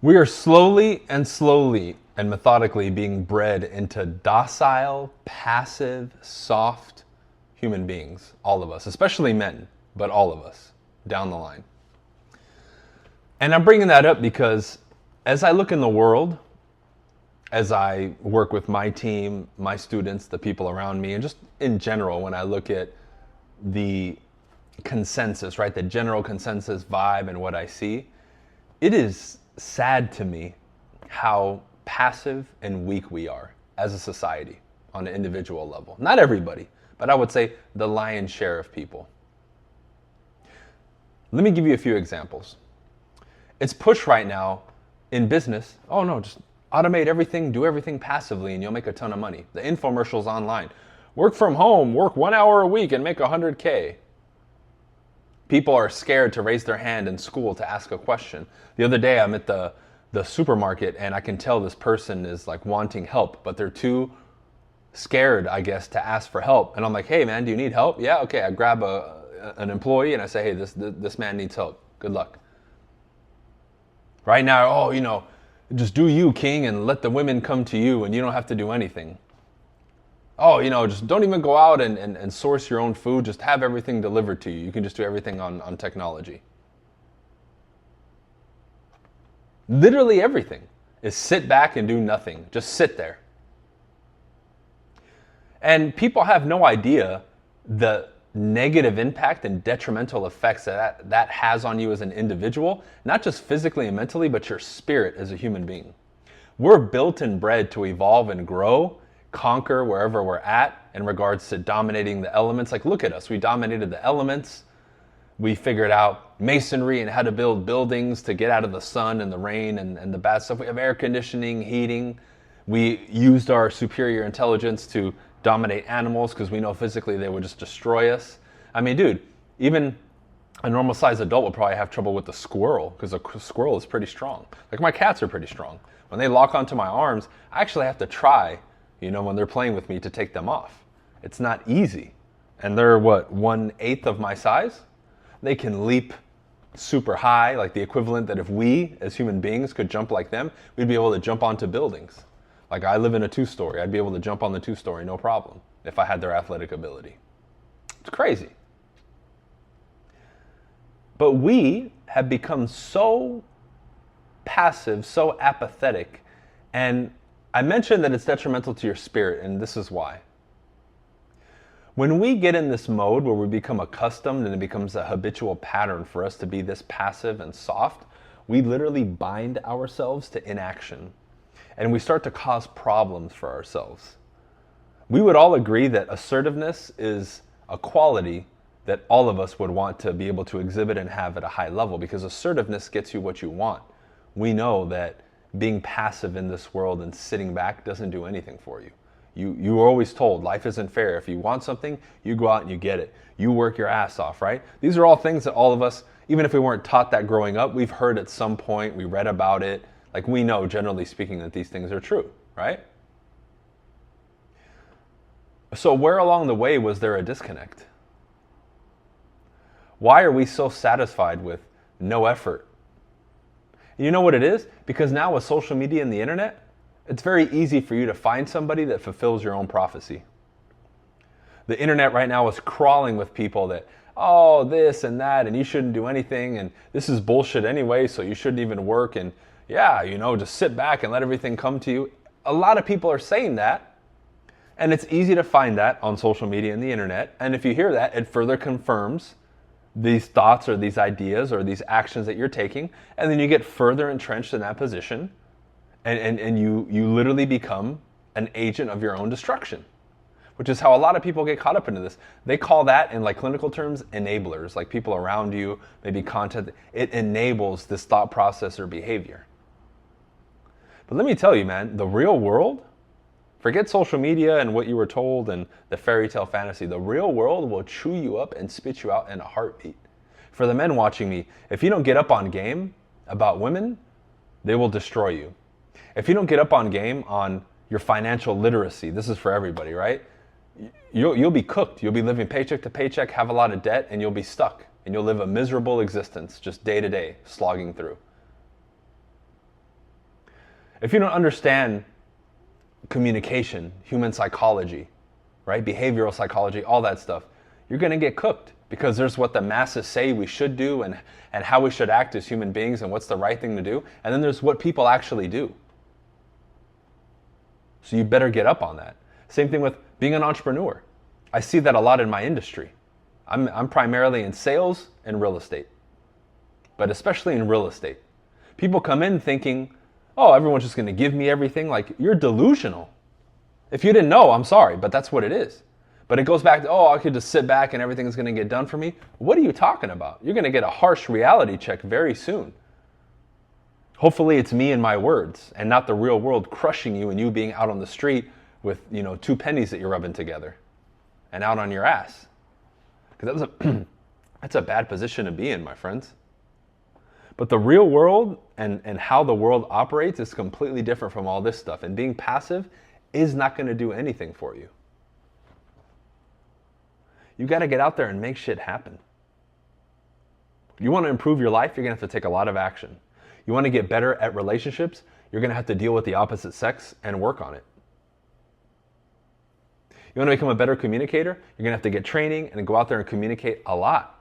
We are slowly and methodically being bred into docile, passive, soft human beings. All of us, especially men, but all of us down the line. And I'm bringing that up because as I look in the world, as I work with my team, my students, the people around me, and just in general, when I look at the consensus, right, the general consensus vibe and what I see, it is sad to me how passive and weak we are as a society on an individual level. Not everybody, but I would say the lion's share of people. Let me give you a few examples. It's pushed right now in business. Oh no, just automate everything, do everything passively, and you'll make a ton of money. The infomercials online. Work from home, work 1 hour a week and make 100K. People are scared to raise their hand in school to ask a question. The other day I'm at the supermarket and I can tell this person is like wanting help, but they're too scared, I guess, to ask for help. And I'm like, hey man, do you need help? Yeah, okay. I grab an employee and I say, hey, this man needs help. Good luck. Right now, just do you, king, and let the women come to you and you don't have to do anything. Oh, just don't even go out and source your own food. Just have everything delivered to you. You can just do everything on technology. Literally everything is sit back and do nothing. Just sit there. And people have no idea the negative impact and detrimental effects that has on you as an individual, not just physically and mentally, but your spirit as a human being. We're built and bred to evolve and grow, conquer wherever we're at in regards to dominating the elements. Like, look at us. We dominated the elements. We figured out masonry and how to build buildings to get out of the sun and the rain and the bad stuff. We have air conditioning, heating. We used our superior intelligence to dominate animals because we know physically they would just destroy us. I mean, dude, even a normal sized adult will probably have trouble with the squirrel because a squirrel is pretty strong. Like my cats are pretty strong. When they lock onto my arms, I actually have to try, when they're playing with me to take them off. It's not easy. And they're 1/8 of my size? They can leap super high, like the equivalent that if we as human beings could jump like them, we'd be able to jump onto buildings. Like I live in a 2-story. I'd be able to jump on the 2-story, no problem, if I had their athletic ability. It's crazy. But we have become so passive, so apathetic. And I mentioned that it's detrimental to your spirit, and this is why. When we get in this mode where we become accustomed and it becomes a habitual pattern for us to be this passive and soft, we literally bind ourselves to inaction. And we start to cause problems for ourselves. We would all agree that assertiveness is a quality that all of us would want to be able to exhibit and have at a high level because assertiveness gets you what you want. We know that being passive in this world and sitting back doesn't do anything for you. You are always told life isn't fair. If you want something, you go out and you get it. You work your ass off, right? These are all things that all of us, even if we weren't taught that growing up, we've heard at some point, we read about it. Like we know, generally speaking, that these things are true, right? So where along the way was there a disconnect? Why are we so satisfied with no effort? You know what it is? Because now with social media and the internet, it's very easy for you to find somebody that fulfills your own prophecy. The internet right now is crawling with people that, oh, this and that, and you shouldn't do anything, and this is bullshit anyway, so you shouldn't even work, and yeah, just sit back and let everything come to you. A lot of people are saying that, and it's easy to find that on social media and the internet, and if you hear that, it further confirms these thoughts or these ideas or these actions that you're taking, and then you get further entrenched in that position, and you literally become an agent of your own destruction, which is how a lot of people get caught up into this. They call that, in like clinical terms, enablers, like people around you, maybe content. It enables this thought process or behavior. But let me tell you, man, the real world, forget social media and what you were told and the fairy tale fantasy. The real world will chew you up and spit you out in a heartbeat. For the men watching me, if you don't get up on game about women, they will destroy you. If you don't get up on game on your financial literacy, this is for everybody, right? You'll be cooked. You'll be living paycheck to paycheck, have a lot of debt, and you'll be stuck. And you'll live a miserable existence, just day to day, slogging through. If you don't understand communication, human psychology, right? Behavioral psychology, all that stuff, you're going to get cooked because there's what the masses say we should do and how we should act as human beings and what's the right thing to do. And then there's what people actually do. So you better get up on that. Same thing with being an entrepreneur. I see that a lot in my industry. I'm primarily in sales and real estate, but especially in real estate. People come in thinking, oh, everyone's just going to give me everything. Like, you're delusional. If you didn't know, I'm sorry, but that's what it is. But it goes back to, oh, I could just sit back and everything's going to get done for me. What are you talking about? You're going to get a harsh reality check very soon. Hopefully it's me and my words and not the real world crushing you and you being out on the street with, 2 pennies that you're rubbing together and out on your ass. Because that's a bad position to be in, my friends. But the real world and how the world operates is completely different from all this stuff. And being passive is not going to do anything for you. You got to get out there and make shit happen. You want to improve your life, you're going to have to take a lot of action. You want to get better at relationships, you're going to have to deal with the opposite sex and work on it. You want to become a better communicator, you're going to have to get training and go out there and communicate a lot.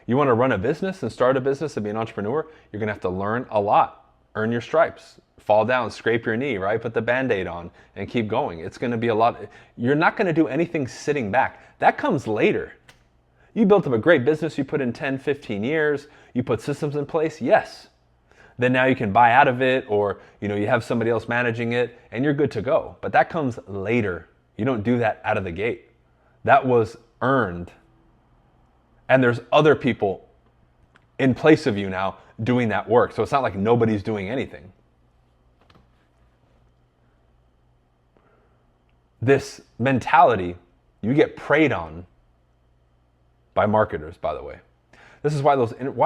You want to run a business and start a business and be an entrepreneur, you're going to have to learn a lot. Earn your stripes. Fall down, scrape your knee, right? Put the Band-Aid on and keep going. It's going to be a lot. You're not going to do anything sitting back. That comes later. You built up a great business, you put in 10, 15 years, you put systems in place, yes. Then now you can buy out of it or you have somebody else managing it and you're good to go. But that comes later. You don't do that out of the gate. That was earned. And there's other people in place of you now doing that work. So it's not like nobody's doing anything. This mentality, you get preyed on by marketers, by the way. This is why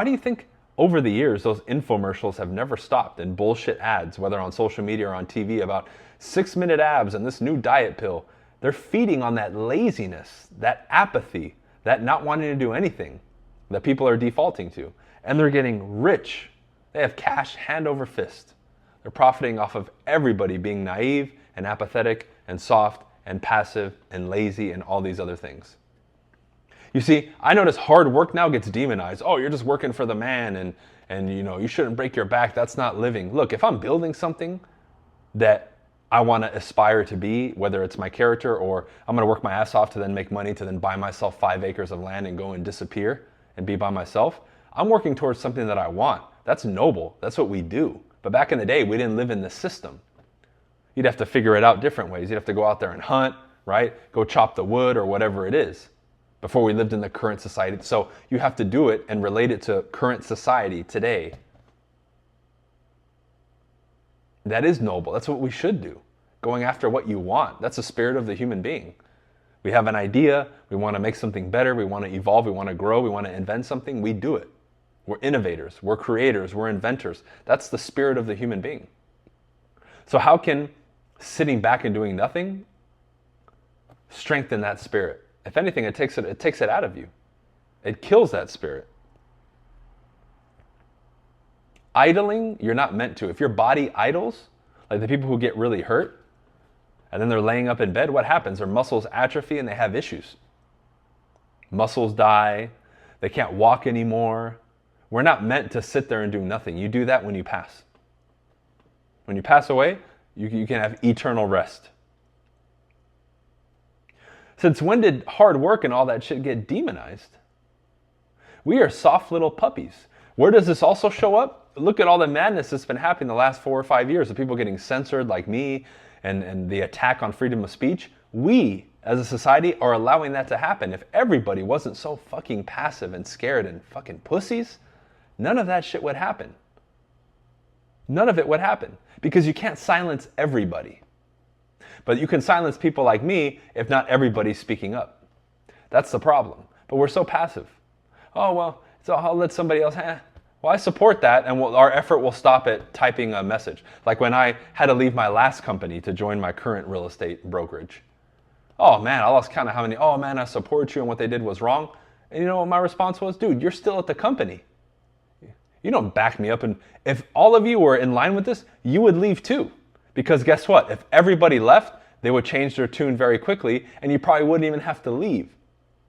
do you think over the years those infomercials have never stopped and bullshit ads, whether on social media or on TV, about 6-minute abs and this new diet pill? They're feeding on that laziness, that apathy, that not wanting to do anything that people are defaulting to. And they're getting rich. They have cash hand over fist. They're profiting off of everybody being naive and apathetic and soft and passive and lazy and all these other things. You see, I notice hard work now gets demonized. Oh, you're just working for the man and you shouldn't break your back. That's not living. Look, if I'm building something that I want to aspire to be, whether it's my character or I'm going to work my ass off to then make money to then buy myself 5 acres of land and go and disappear and be by myself, I'm working towards something that I want. That's noble. That's what we do. But back in the day, we didn't live in this system. You'd have to figure it out different ways. You'd have to go out there and hunt, right? Go chop the wood or whatever it is before we lived in the current society. So you have to do it and relate it to current society today. That is noble. That's what we should do. Going after what you want. That's the spirit of the human being. We have an idea. We want to make something better. We want to evolve. We want to grow. We want to invent something. We do it. We're innovators. We're creators. We're inventors. That's the spirit of the human being. So how can sitting back and doing nothing strengthen that spirit? If anything, it takes it out of you. It kills that spirit. Idling, you're not meant to. If your body idles, like the people who get really hurt, and then they're laying up in bed, what happens? Their muscles atrophy and they have issues. Muscles die. They can't walk anymore. We're not meant to sit there and do nothing. You do that when you pass. When you pass away, you can have eternal rest. Since when did hard work and all that shit get demonized? We are soft little puppies. Where does this also show up? Look at all the madness that's been happening the last 4 or 5 years of people getting censored like me and the attack on freedom of speech. We, as a society, are allowing that to happen. If everybody wasn't so fucking passive and scared and fucking pussies, none of that shit would happen. None of it would happen because you can't silence everybody. But you can silence people like me if not everybody's speaking up. That's the problem. But we're so passive. Oh, well, so I'll let somebody else. Well, I support that, and our effort will stop at typing a message. Like when I had to leave my last company to join my current real estate brokerage. Oh, man, I lost count of how many. Oh, man, I support you, and what they did was wrong. And you know what my response was? Dude, you're still at the company. You don't back me up. And if all of you were in line with this, you would leave too. Because guess what? If everybody left, they would change their tune very quickly and you probably wouldn't even have to leave.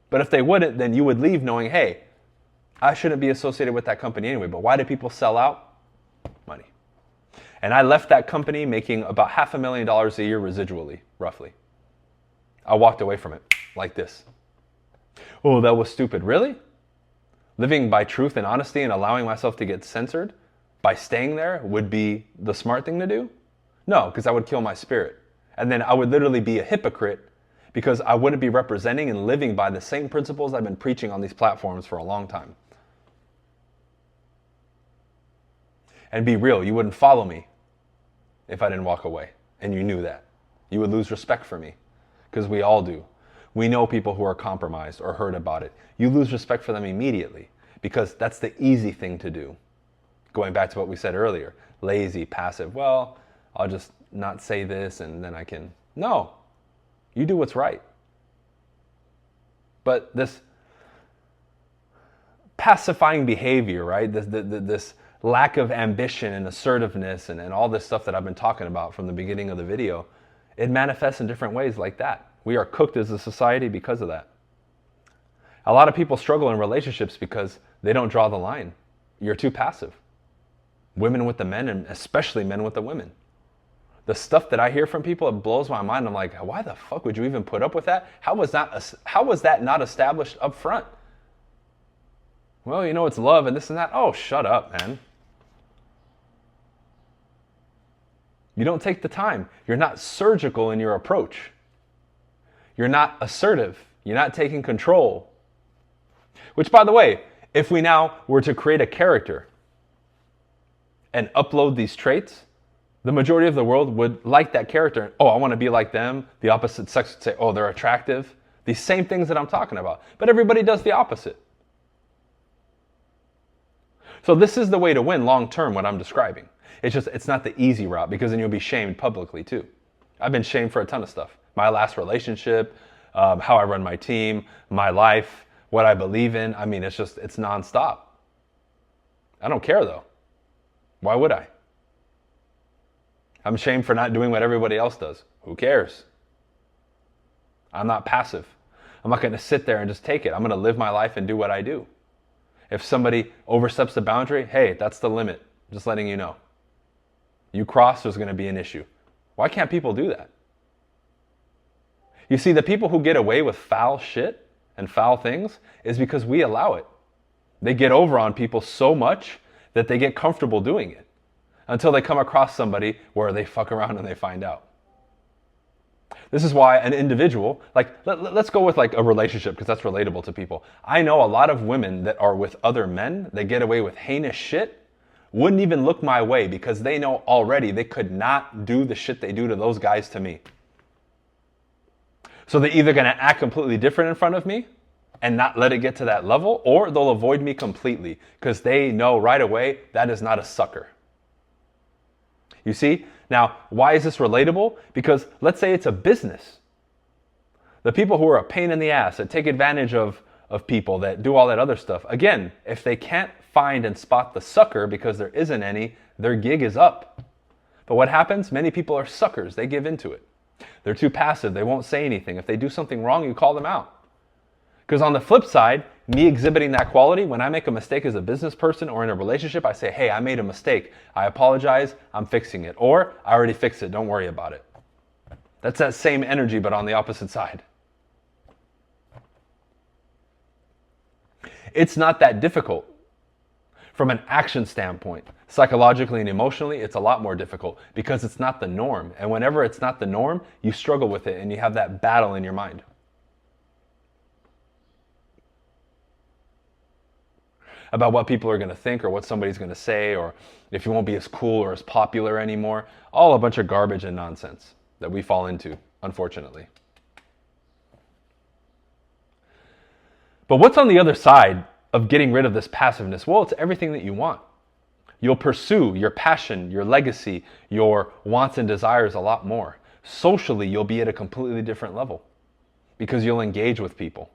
But if they wouldn't, then you would leave knowing, hey, I shouldn't be associated with that company anyway. But why do people sell out? Money. And I left that company making about $500,000 a year residually, roughly. I walked away from it like this. Oh, that was stupid. Really? Living by truth and honesty and allowing myself to get censored by staying there would be the smart thing to do? No, because I would kill my spirit. And then I would literally be a hypocrite because I wouldn't be representing and living by the same principles I've been preaching on these platforms for a long time. And be real, you wouldn't follow me if I didn't walk away. And you knew that. You would lose respect for me, because we all do. We know people who are compromised or heard about it. You lose respect for them immediately, because that's the easy thing to do. Going back to what we said earlier, lazy, passive. Well, I'll just not say this and then I can. No, you do what's right. But this pacifying behavior, right? This lack of ambition and assertiveness and all this stuff that I've been talking about from the beginning of the video, it manifests in different ways like that. We are cooked as a society because of that. A lot of people struggle in relationships because they don't draw the line. You're too passive. Women with the men, and especially men with the women. The stuff that I hear from people, it blows my mind. I'm like, why the fuck would you even put up with that? How was that not established up front? Well, you know, it's love and this and that. Oh, shut up, man. You don't take the time. You're not surgical in your approach. You're not assertive. You're not taking control. Which, by the way, if we now were to create a character and upload these traits, the majority of the world would like that character. Oh, I want to be like them. The opposite sex would say, oh, they're attractive. These same things that I'm talking about. But everybody does the opposite. So this is the way to win long term, what I'm describing. It's not the easy route, because then you'll be shamed publicly too. I've been shamed for a ton of stuff. My last relationship, how I run my team, my life, what I believe in. I mean, it's nonstop. I don't care though. Why would I? I'm shamed for not doing what everybody else does. Who cares? I'm not passive. I'm not going to sit there and just take it. I'm going to live my life and do what I do. If somebody oversteps the boundary, hey, that's the limit. Just letting you know. You cross, there's going to be an issue. Why can't people do that? You see, the people who get away with foul shit and foul things is because we allow it. They get over on people so much that they get comfortable doing it until they come across somebody where they fuck around and they find out. This is why an individual, let's go with like a relationship, because that's relatable to people. I know a lot of women that are with other men that get away with heinous shit wouldn't even look my way, because they know already they could not do the shit they do to those guys to me. So they're either going to act completely different in front of me and not let it get to that level, or they'll avoid me completely because they know right away that is not a sucker. You see? Now, why is this relatable? Because let's say it's a business. The people who are a pain in the ass, that take advantage of people, that do all that other stuff. Again, if they can't find and spot the sucker because there isn't any, their gig is up. But what happens? Many people are suckers. They give into it. They're too passive. They won't say anything. If they do something wrong, you call them out. Because on the flip side, me exhibiting that quality, when I make a mistake as a business person or in a relationship, I say, hey, I made a mistake. I apologize. I'm fixing it. Or I already fixed it. Don't worry about it. That's that same energy, but on the opposite side. It's not that difficult. From an action standpoint, psychologically and emotionally, it's a lot more difficult because it's not the norm. And whenever it's not the norm, you struggle with it and you have that battle in your mind. About what people are going to think or what somebody's going to say, or if you won't be as cool or as popular anymore. All a bunch of garbage and nonsense that we fall into, unfortunately. But what's on the other side of getting rid of this passiveness? Well, it's everything that you want. You'll pursue your passion, your legacy, your wants and desires a lot more. Socially, you'll be at a completely different level because you'll engage with people.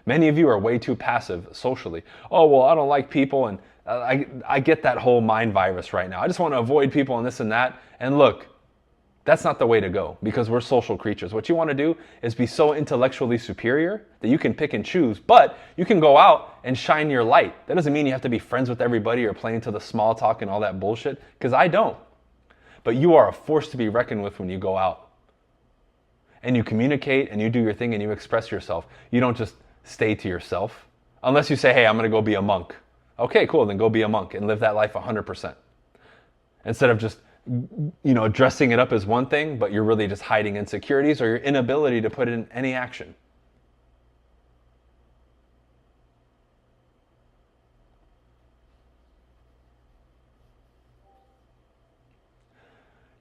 Many of you are way too passive socially. Oh, well, I don't like people, and I get that whole mind virus right now. I just want to avoid people and this and that. And look, that's not the way to go because we're social creatures. What you want to do is be so intellectually superior that you can pick and choose, but you can go out and shine your light. That doesn't mean you have to be friends with everybody or play into the small talk and all that bullshit, because I don't. But you are a force to be reckoned with when you go out. And you communicate and you do your thing and you express yourself. You don't just stay to yourself. Unless you say, hey, I'm going to go be a monk. Okay, cool, then go be a monk and live that life 100%. Instead of just, dressing it up as one thing, but you're really just hiding insecurities or your inability to put in any action.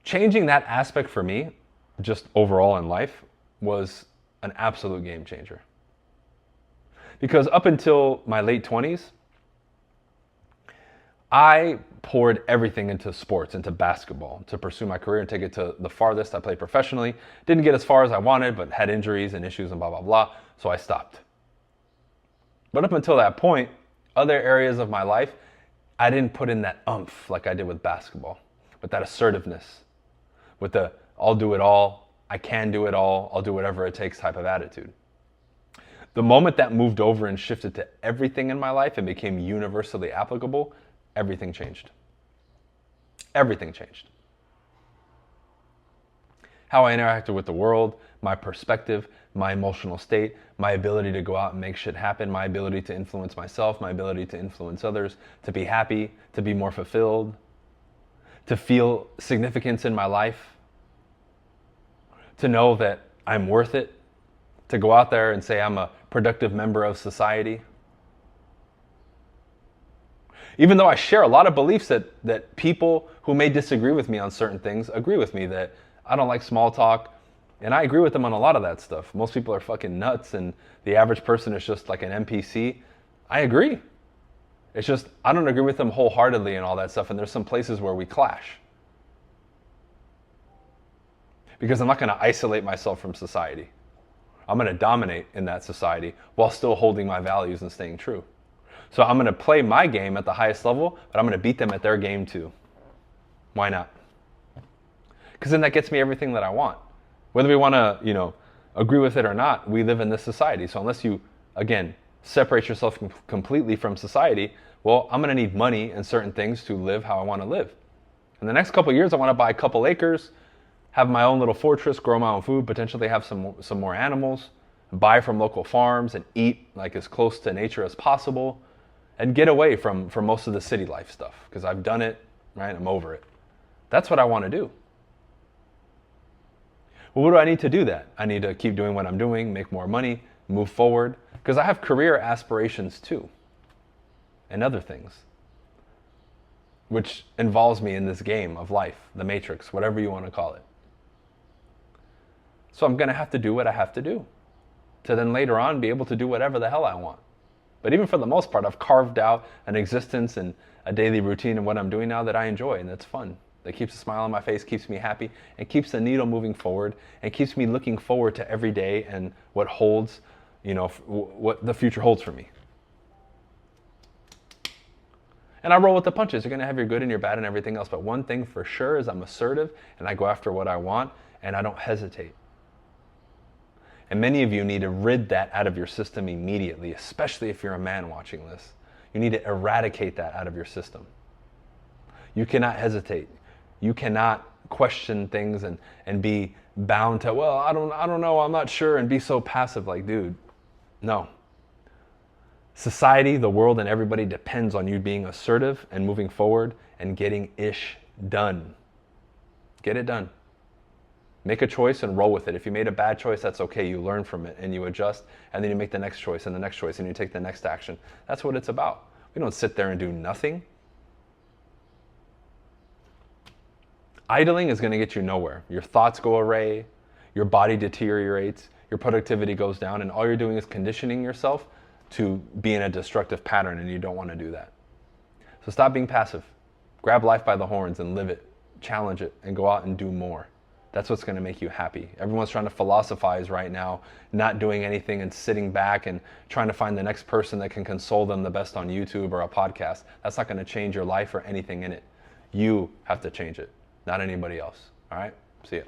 Changing that aspect for me, just overall in life, was an absolute game changer. Because up until my late 20s, I poured everything into sports, into basketball, to pursue my career and take it to the farthest. I played professionally. Didn't get as far as I wanted, but had injuries and issues and blah, blah, blah. So I stopped. But up until that point, other areas of my life, I didn't put in that oomph like I did with basketball, with that assertiveness, with the I'll do it all, I can do it all, I'll do whatever it takes type of attitude. The moment that moved over and shifted to everything in my life and became universally applicable, everything changed. Everything changed. How I interacted with the world, my perspective, my emotional state, my ability to go out and make shit happen, my ability to influence myself, my ability to influence others, to be happy, to be more fulfilled, to feel significance in my life, to know that I'm worth it, to go out there and say I'm a productive member of society. Even though I share a lot of beliefs that people who may disagree with me on certain things agree with me, that I don't like small talk, and I agree with them on a lot of that stuff. Most people are fucking nuts and the average person is just like an NPC. I agree. It's just I don't agree with them wholeheartedly and all that stuff, and there's some places where we clash. Because I'm not going to isolate myself from society. I'm going to dominate in that society while still holding my values and staying true. So I'm going to play my game at the highest level, but I'm going to beat them at their game too. Why not? Because then that gets me everything that I want. Whether we want to, agree with it or not, we live in this society. So unless you, again, separate yourself completely from society, well, I'm going to need money and certain things to live how I want to live. In the next couple of years, I want to buy a couple acres, have my own little fortress, grow my own food, potentially have some more animals, buy from local farms and eat like as close to nature as possible, and get away from most of the city life stuff because I've done it, right? I'm over it. That's what I want to do. Well, what do I need to do that? I need to keep doing what I'm doing, make more money, move forward, because I have career aspirations too, and other things, which involves me in this game of life, the matrix, whatever you want to call it. So I'm going to have to do what I have to do to then later on be able to do whatever the hell I want. But even for the most part, I've carved out an existence and a daily routine and what I'm doing now that I enjoy and that's fun. That keeps a smile on my face, keeps me happy, and keeps the needle moving forward, and keeps me looking forward to every day and what holds, what the future holds for me. And I roll with the punches. You're going to have your good and your bad and everything else. But one thing for sure is I'm assertive and I go after what I want and I don't hesitate. And many of you need to rid that out of your system immediately, especially if you're a man watching this. You need to eradicate that out of your system. You cannot hesitate. You cannot question things and be bound to, well, I don't know, I'm not sure, and be so passive like, dude, no. Society, the world, and everybody depends on you being assertive and moving forward and getting ish done. Get it done. Make a choice and roll with it. If you made a bad choice, that's okay. You learn from it and you adjust, and then you make the next choice and the next choice and you take the next action. That's what it's about. We don't sit there and do nothing. Idling is going to get you nowhere. Your thoughts go awry, your body deteriorates, your productivity goes down, and all you're doing is conditioning yourself to be in a destructive pattern, and you don't want to do that. So stop being passive. Grab life by the horns and live it. Challenge it and go out and do more. That's what's going to make you happy. Everyone's trying to philosophize right now, not doing anything and sitting back and trying to find the next person that can console them the best on YouTube or a podcast. That's not going to change your life or anything in it. You have to change it, not anybody else. All right? See ya.